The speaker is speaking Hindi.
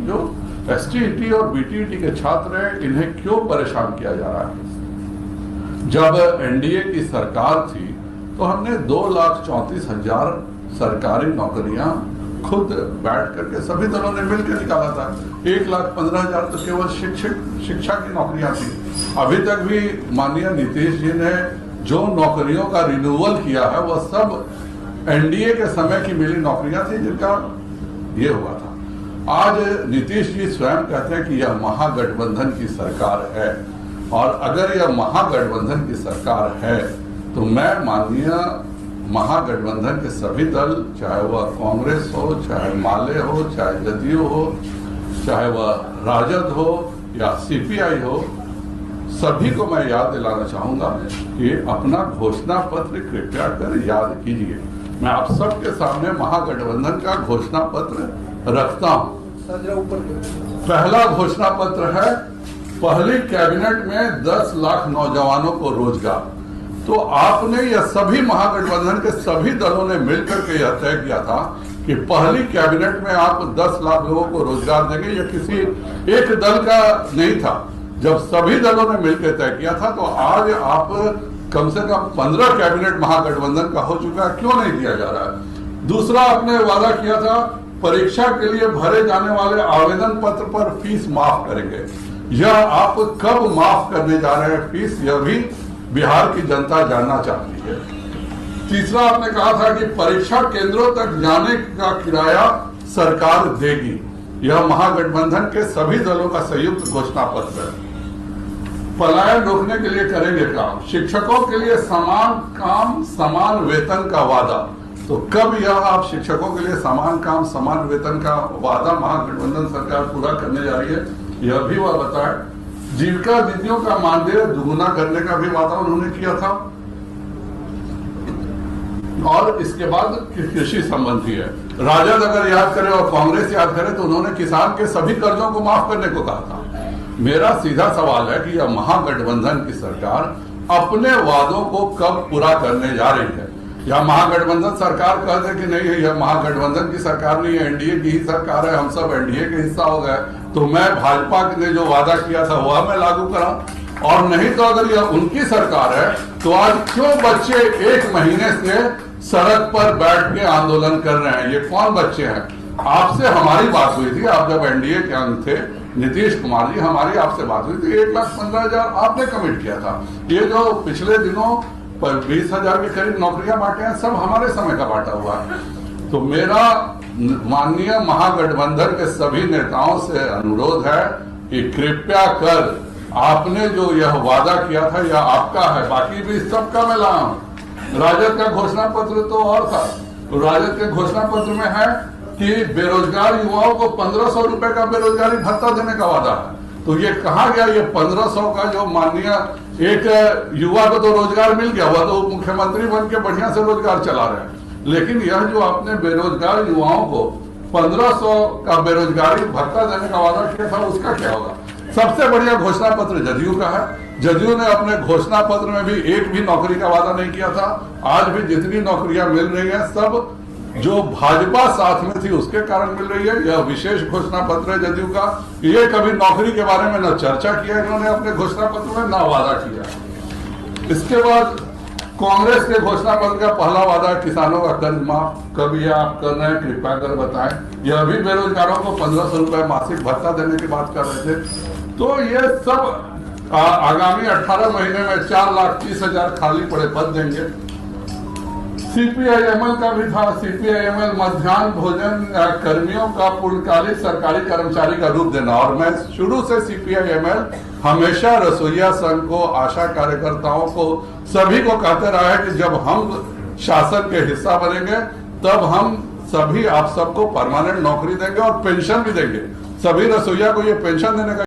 जो एसटीईटी और बीटीईटी के छात्र हैं, इन्हें क्यों परेशान किया जा रहा है। जब एनडीए की सरकार थी तो हमने 2,34,000 सरकारी नौकरियां खुद बैठ करके सभी दलों ने मिलकर निकाला था। 1,15,000 तो केवल शिक्षा की नौकरियां थी। अभी तक भी माननीय नीतीश जी ने जो नौकरियों का रिन्यूअल किया है वह सब एनडीए के समय की मिली नौकरियां थी, जिनका ये हुआ था। आज नीतीश जी स्वयं कहते हैं कि यह महागठबंधन की सरकार है, और अगर यह महागठबंधन की सरकार है तो मैं माननीय महागठबंधन के सभी दल, चाहे वह कांग्रेस हो, चाहे माले हो, चाहे जदयू हो, चाहे वह राजद हो या सीपीआई हो, सभी को मैं याद दिलाना चाहूंगा कि अपना घोषणा पत्र कृपया कर याद कीजिए। मैं आप सबके सामने महागठबंधन का घोषणा पत्र रखता हूं। पहला घोषणा पत्र है, पहली कैबिनेट में 10 लाख नौजवानों को रोजगार। तो आपने यह सभी महागठबंधन के सभी दलों ने मिलकर के यह तय किया था कि पहली कैबिनेट में आप 10 लाख लोगों को रोजगार देंगे। यह किसी एक दल का नहीं था, जब सभी दलों ने मिलकर तय किया था। तो आज आप कम से कम 15 कैबिनेट महागठबंधन का हो चुका है, क्यों नहीं दिया जा रहा है। दूसरा, आपने वादा किया था परीक्षा के लिए भरे जाने वाले आवेदन पत्र पर फीस माफ करेंगे। यह आप कब माफ करने जा रहे हैं फीस, यह भी बिहार की जनता जानना चाहती है। तीसरा, आपने कहा था कि परीक्षा केंद्रों तक जाने का किराया सरकार देगी। यह महागठबंधन के सभी दलों का संयुक्त घोषणा पत्र है। पलायन रोकने के लिए करेंगे काम। शिक्षकों के लिए समान काम समान वेतन का वादा। तो कब यह आप शिक्षकों के लिए समान काम समान वेतन का वादा महागठबंधन सरकार पूरा करने जा रही है, यह भी वह बताए। जीविका दीदियों का मानदेय दुगुना करने का भी वादा उन्होंने किया था। और इसके बाद कृषि संबंधी है, राजद अगर याद करे और कांग्रेस याद करे तो उन्होंने किसान के सभी कर्जों को माफ करने को कहा था। मेरा सीधा सवाल है कि यह महागठबंधन की सरकार अपने वादों को कब पूरा करने जा रही है। या महागठबंधन सरकार कह दे कि नहीं, यह महागठबंधन की सरकार नहीं है, एनडीए की ही सरकार है, हम सब एनडीए के हिस्सा हो गए, तो मैं भाजपा ने जो वादा किया था वह मैं लागू कराऊं। और नहीं तो अगर यह उनकी सरकार है तो आज क्यों बच्चे 1 महीने से सड़क पर बैठ के आंदोलन कर रहे हैं। ये कौन बच्चे हैं। आपसे हमारी बात हुई थी, आप जब एनडीए के अंग थे, नीतीश कुमार जी, हमारी आपसे बात हुई थी। 1,15,000 आपने कमिट किया था। ये जो पिछले दिनों 20,000 के करीब नौकरियां बांटे हैं, सब हमारे समय का बांटा हुआ है। तो मेरा माननीय महागठबंधन के सभी नेताओं से अनुरोध है कि कृपया कर आपने जो यह वादा किया था यह आपका है, बाकी भी सबका मैं लाया हूं। राजद का घोषणा पत्र तो और था। तो राजद के घोषणा पत्र में है कि बेरोजगार युवाओं को 1,500 रुपए का बेरोजगारी भत्ता देने का वादा है। तो ये कहा गया, ये 1,500 का जो माननीय एक युवा को तो रोजगार मिल गया, वह तो मुख्यमंत्री बन के बढ़िया से रोजगार चला रहे हैं। लेकिन यह जो आपने बेरोजगार युवाओं को 1,500 का बेरोजगारी भत्ता देने का वादा किया था, उसका क्या होगा। सबसे बढ़िया घोषणा पत्र जदयू का है। जदयू ने अपने घोषणा पत्र में भी एक भी नौकरी का वादा नहीं किया था। आज भी जितनी नौकरियां मिल रही हैं सब जो भाजपा साथ में थी उसके कारण मिल रही है। यह विशेष घोषणा पत्र है जदयू का। ये कभी नौकरी के बारे में न चर्चा किया इन्होंने अपने घोषणा पत्र में, न वादा किया। इसके बाद कांग्रेस के घोषणा पत्र का पहला वादा किसानों का कर्ज माफ। कब यह आप कर रहे हैं, कृपया कर बताएं। यह भी बेरोजगारों को 1,500 रुपए मासिक भत्ता देने की बात कर रहे थे। तो ये सब आगामी 18 महीने में 4,30,000 खाली पड़े पद देंगे। सीपीआईएमएल का भी था। सीपीआईएमएल मध्याह्न भोजन कर्मियों का पूर्णकालिक सरकारी कर्मचारी का रूप देना। और मैं शुरू से सीपीआईएमएल हमेशा रसोईया संघ को, आशा कार्यकर्ताओं को, सभी को कहते रहा है कि जब हम शासन के हिस्सा बनेंगे तब हम सभी आप सबको परमानेंट नौकरी देंगे और पेंशन भी देंगे। सभी रसोईया को ये पेंशन देने का